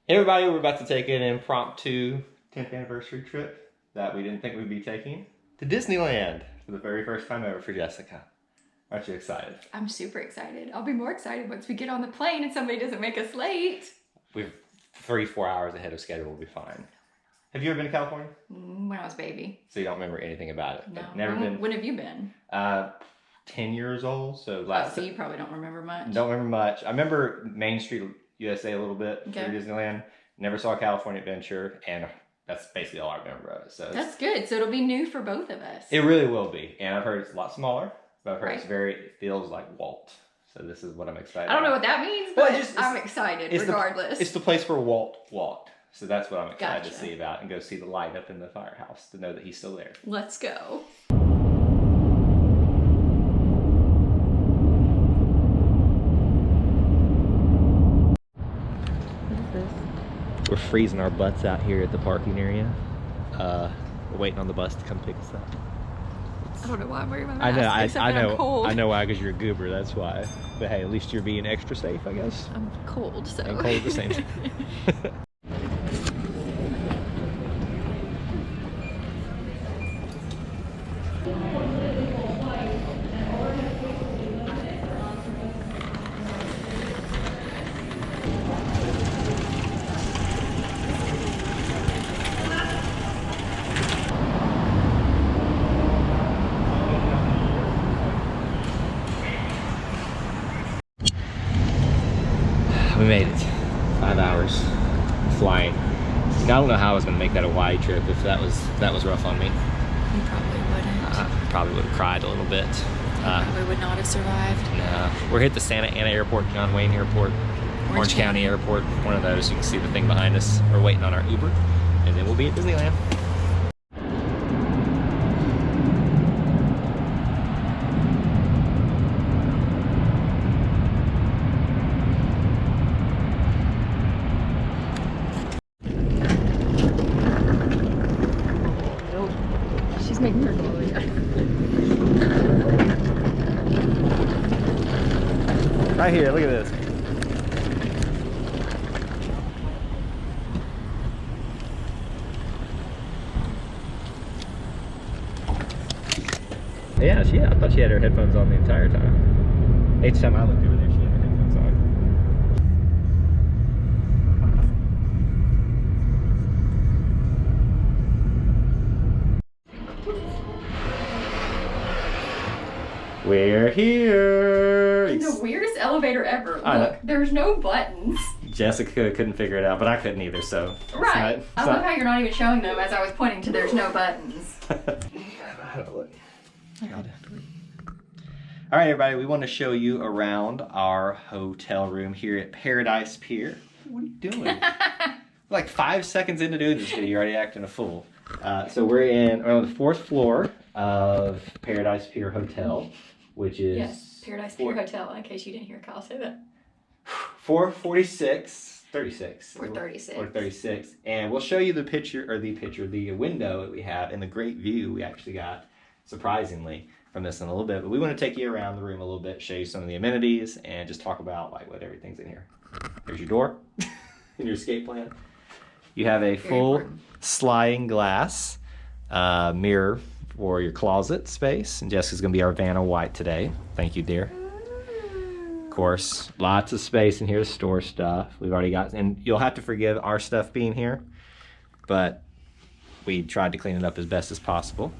Hey everybody, we're about to take an impromptu 10th anniversary trip that we didn't think we'd be taking to Disneyland for the very first time ever for Jessica. Aren't you excited? I'm super excited. I'll be more excited once we get on the plane and somebody doesn't make us late. We're 3-4 hours ahead of schedule, we'll be fine. Have you ever been to California? When I was a baby. So you don't remember anything about it? No. Never been? When have you been? 10 years old, so So you probably don't remember much. Don't remember much. I remember Main Street USA a little bit for Disneyland. Never saw California Adventure, and that's basically all I remember of it. So that's good. So it'll be new for both of us. It really will be, and I've heard it's a lot smaller, but I've heard it feels like Walt. So this is what I'm excited. I don't know what that means, but I'm excited regardless. It's the place where Walt walked, so that's what I'm excited to see about, and go see the light up in the firehouse to know that he's still there. Let's go. We're freezing our butts out here at the parking area. We're waiting on the bus to come pick us up. I don't know why I'm wearing my mask. I know why, because you're a goober, that's why. But hey, at least you're being extra safe, I guess. I'm cold, so. And cold at the same time. We made it. 5 hours flying. Now, I don't know how I was going to make that a wide trip if that was rough on me. You probably wouldn't. I probably would have cried a little bit. Probably would not have survived. No. We're here at the Santa Ana Airport, John Wayne Airport, Orange County Airport. One of those. You can see the thing behind us. We're waiting on our Uber, and then we'll be at Disneyland. She's making her glow. Right here, look at this. Yeah, I thought she had her headphones on the entire time. Each time I looked over there, she had her headphones on. We're here! In the weirdest elevator ever. Look, there's no buttons. Jessica couldn't figure it out, but I couldn't either, so. Right. I love how you're not even showing them as I was pointing to there's no buttons. All right, everybody, we want to show you around our hotel room here at Paradise Pier. What are you doing? Like 5 seconds into doing this video, you're already acting a fool. So we're on the 4th floor of Paradise Pier Hotel, which is... Yes, Paradise Pier Hotel, in case you didn't hear Kyle say that. 436. Or 36. And we'll show you the window that we have and the great view we actually got, surprisingly, from this in a little bit. But we want to take you around the room a little bit, show you some of the amenities, and just talk about like what everything's in here. There's your door and your escape plan. You have a full sliding glass mirror for your closet space. And Jessica's going to be our Vanna White today. Thank you, dear. Of course, lots of space in here to store stuff. We've already got, and you'll have to forgive our stuff being here, but we tried to clean it up as best as possible.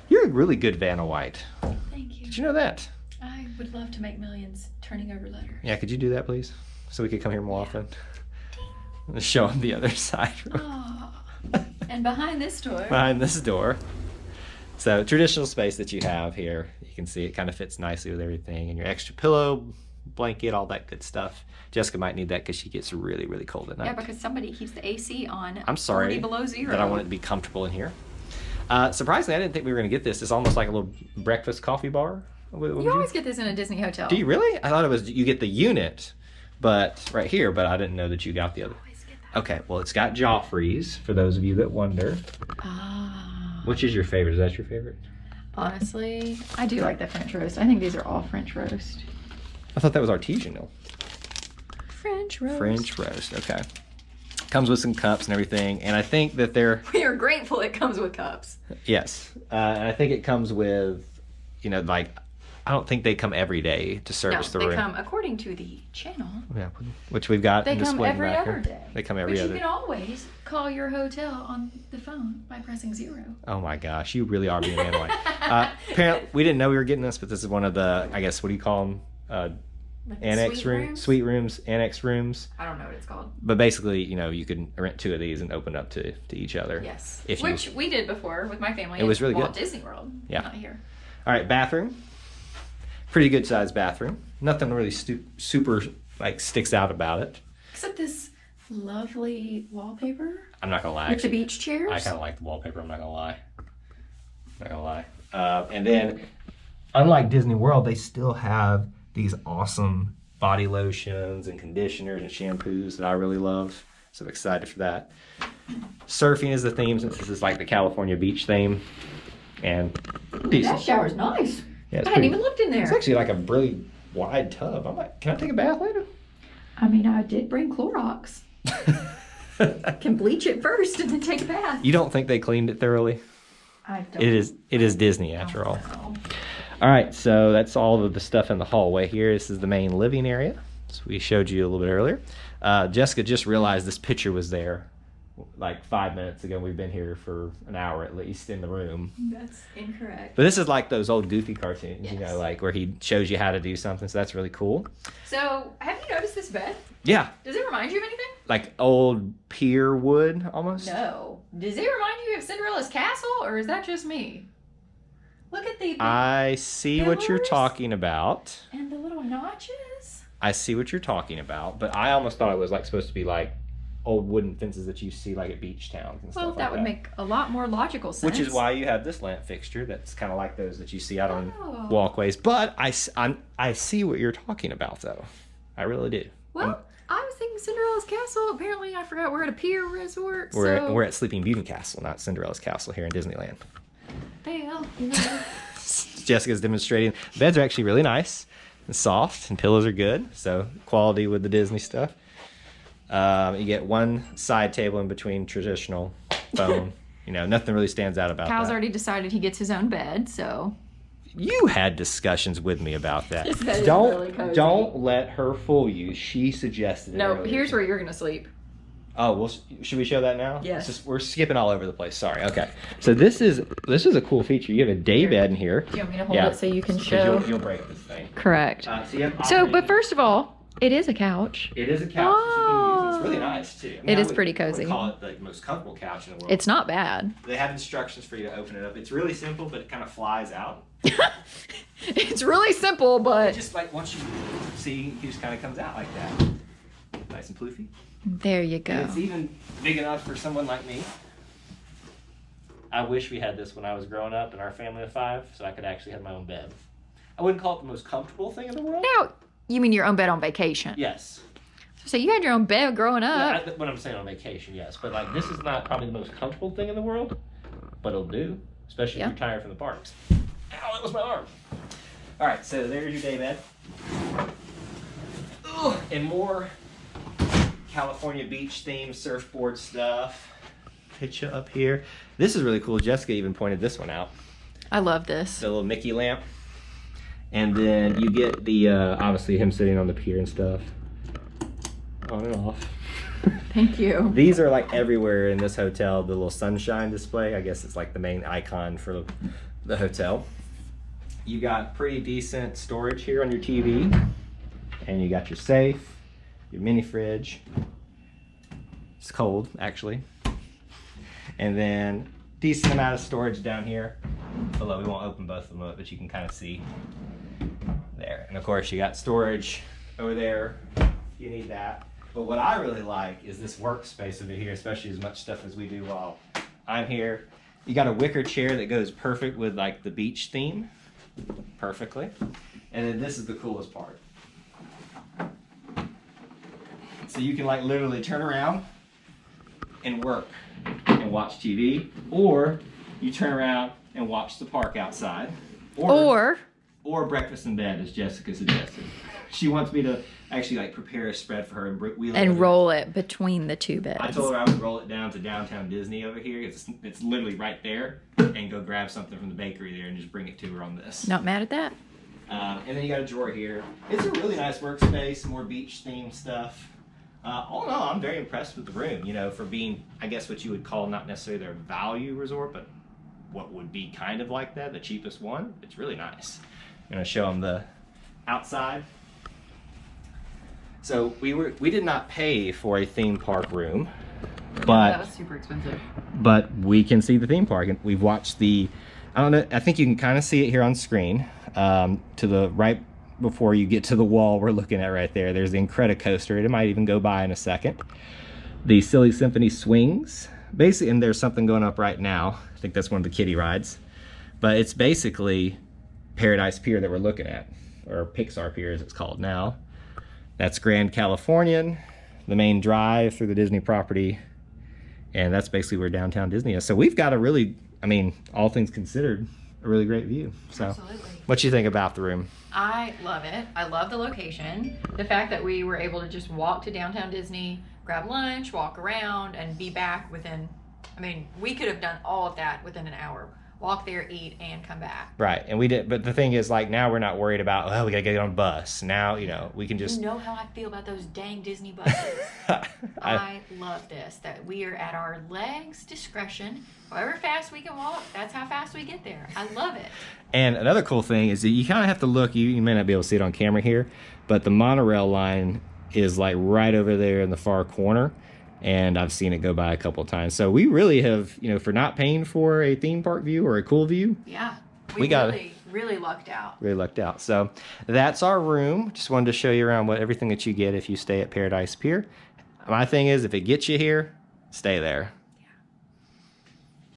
You're a really good Vanna White. Thank you. Did you know that? I would love to make millions turning over letters. Yeah, could you do that, please? So we could come here more often. Let's show them the other side. Oh. And behind this door. Behind this door. So traditional space that you have here. You can see it kind of fits nicely with everything. And your extra pillow, blanket, all that good stuff. Jessica might need that because she gets really, really cold at night. Yeah, because somebody keeps the AC on. I'm sorry 40 below zero. that I want it to be comfortable in here. Surprisingly, I didn't think we were going to get this. It's almost like a little breakfast coffee bar. You always get this in a Disney hotel. Do you really? I thought it was you get the unit, but right here, but I didn't know that you got the other. Okay, well, it's got Joffrey's for those of you that wonder. Ah. Which is your favorite? Is that your favorite? Honestly, I do like the French roast. I think these are all French roast. I thought that was artisanal. French roast. French roast, okay. Comes with some cups and everything, and I think that they're... We are grateful it comes with cups. Yes, and I think it comes with, you know, like, I don't think they come every day to service the room. They come, according to the channel. Yeah, which we've got. They come every other day. They come every other day. But you can always call your hotel on the phone by pressing 0. Oh my gosh, you really are being annoying. Apparently, we didn't know we were getting this, but this is one of the, I guess, what do you call them? Like Annex rooms, suite rooms, annex rooms. I don't know what it's called. But basically, you know, you can rent 2 of these and open up to each other. Yes. Which we did before with my family. It was really Walt good. Disney World. Yeah. Not here. All right, bathroom. Pretty good sized bathroom. Nothing really super like sticks out about it. Except this lovely wallpaper. I'm not gonna lie. With the beach chairs. I kind of like the wallpaper. I'm not gonna lie. And then, unlike Disney World, they still have these awesome body lotions and conditioners and shampoos that I really love. So I'm excited for that. Surfing is the theme, since this is like the California beach theme. And decent. That shower's nice. Yeah, I hadn't even looked in there. It's actually like a really wide tub. I'm like, can I take a bath later? I mean, I did bring Clorox. Can bleach it first and then take a bath. You don't think they cleaned it thoroughly? I don't. It is Disney after all. All right, so that's all of the stuff in the hallway here. This is the main living area. So we showed you a little bit earlier. Jessica just realized this picture was there like 5 minutes ago. We've been here for an hour at least in the room. That's incorrect. But this is like those old Goofy cartoons, yes. You know, like where he shows you how to do something. So that's really cool. So, have you noticed this bed? Yeah. Does it remind you of anything? Like old Pier wood almost? No. Does it remind you of Cinderella's castle, or is that just me? Look at the I see what you're talking about. And the little notches. I see what you're talking about, but I almost thought it was like supposed to be like old wooden fences that you see like at beach towns and stuff like that. Well, that would make a lot more logical sense. Which is why you have this lamp fixture that's kind of like those that you see out on walkways. But I see what you're talking about, though. I really do. Well, I was thinking Cinderella's castle. Apparently, I forgot we're at a Pier resort. We're at Sleeping Beauty Castle, not Cinderella's castle here in Disneyland. Well, Jessica's demonstrating. The beds are actually really nice and soft, and pillows are good. So quality with the Disney stuff. You get one side table in between traditional phone. You know, nothing really stands out about Cal's that. already decided he gets his own bed, so. You had discussions with me about that. This bed is really cozy. Don't let her fool you. She suggested it. No, earlier. here's where you're gonna sleep. Oh, well, should we show that now? Yes. We're skipping all over the place. Sorry. Okay. So this is a cool feature. You have a day bed in here. Do you want me to hold it so you can show? You'll break this thing. Correct. But first of all, it is a couch. It is a couch that you can use. It's really nice too. I mean, it is pretty cozy. I would call it the most comfortable couch in the world. It's not bad. They have instructions for you to open it up. It's really simple, but it kind of flies out. It's really simple, but just like once you see, it just kind of comes out like that. Nice and poofy. There you go. And it's even big enough for someone like me. I wish we had this when I was growing up in our family of 5, so I could actually have my own bed. I wouldn't call it the most comfortable thing in the world. Now, you mean your own bed on vacation? Yes. So you had your own bed growing up. Yeah, when I'm saying on vacation, yes. But like, this is not probably the most comfortable thing in the world, but it'll do, especially if you're tired from the parks. Ow, that was my arm. All right, so there's your day bed. Ugh, and more California beach themed surfboard stuff. Picture up here. This is really cool. Jessica even pointed this one out. I love this. The little Mickey lamp. And then you get the, obviously him sitting on the pier and stuff. On and off. Thank you. These are like everywhere in this hotel. The little sunshine display, I guess it's like the main icon for the hotel. You got pretty decent storage here on your TV. And you got your safe, your mini fridge. It's cold, actually. And then decent amount of storage down here below. We won't open both of them up, but you can kind of see there. And of course, you got storage over there if you need that. But what I really like is this workspace over here, especially as much stuff as we do while I'm here. You got a wicker chair that goes perfect with like the beach theme, perfectly. And then this is the coolest part. So you can like literally turn around and work and watch TV, or you turn around and watch the park outside, or breakfast in bed, as Jessica suggested. She wants me to actually like prepare a spread for her and wheel And roll it between the two beds. I told her I would roll it down to downtown Disney over here. It's literally right there, and go grab something from the bakery there and just bring it to her on this. Not mad at that. And then you got a drawer here. It's a really nice workspace, more beach themed stuff. All in all, I'm very impressed with the room, you know, for being, I guess, what you would call not necessarily their value resort, but what would be kind of like that, the cheapest one. It's really nice. I'm going to show them the outside. So we did not pay for a theme park room, but That was super expensive. But we can see the theme park, and we've watched the, I don't know, I think you can kind of see it here on screen. To the right before you get to the wall we're looking at right there, there's the Incredicoaster. It might even go by in a second. The Silly Symphony swings, basically, and there's something going up right now. I think that's one of the kiddie rides, but it's basically Paradise Pier that we're looking at, or Pixar Pier as it's called now. That's Grand Californian, the main drive through the Disney property, and that's basically where downtown Disney is. So we've got a really, I mean, all things considered, a really great view. So, Absolutely. What you think about the room? I love it. I love the location. The fact that we were able to just walk to downtown Disney, grab lunch, walk around, and be back within, I mean, we could have done all of that within an hour. Walk there, eat, and come back. Right, and we did, but the thing is, like, now we're not worried about, oh, we gotta get on a bus. Now, you know, we can just... You know how I feel about those dang Disney buses. I love this, that we are at our legs' discretion. However fast we can walk, that's how fast we get there. I love it. And another cool thing is that you kind of have to look, you may not be able to see it on camera here, but the monorail line is like right over there in the far corner, and I've seen it go by a couple of times. So we really have, you know, for not paying for a theme park view or a cool view. Yeah, we got really lucked out. Really lucked out. So that's our room. Just wanted to show you around everything that you get if you stay at Paradise Pier. My thing is, if it gets you here, stay there.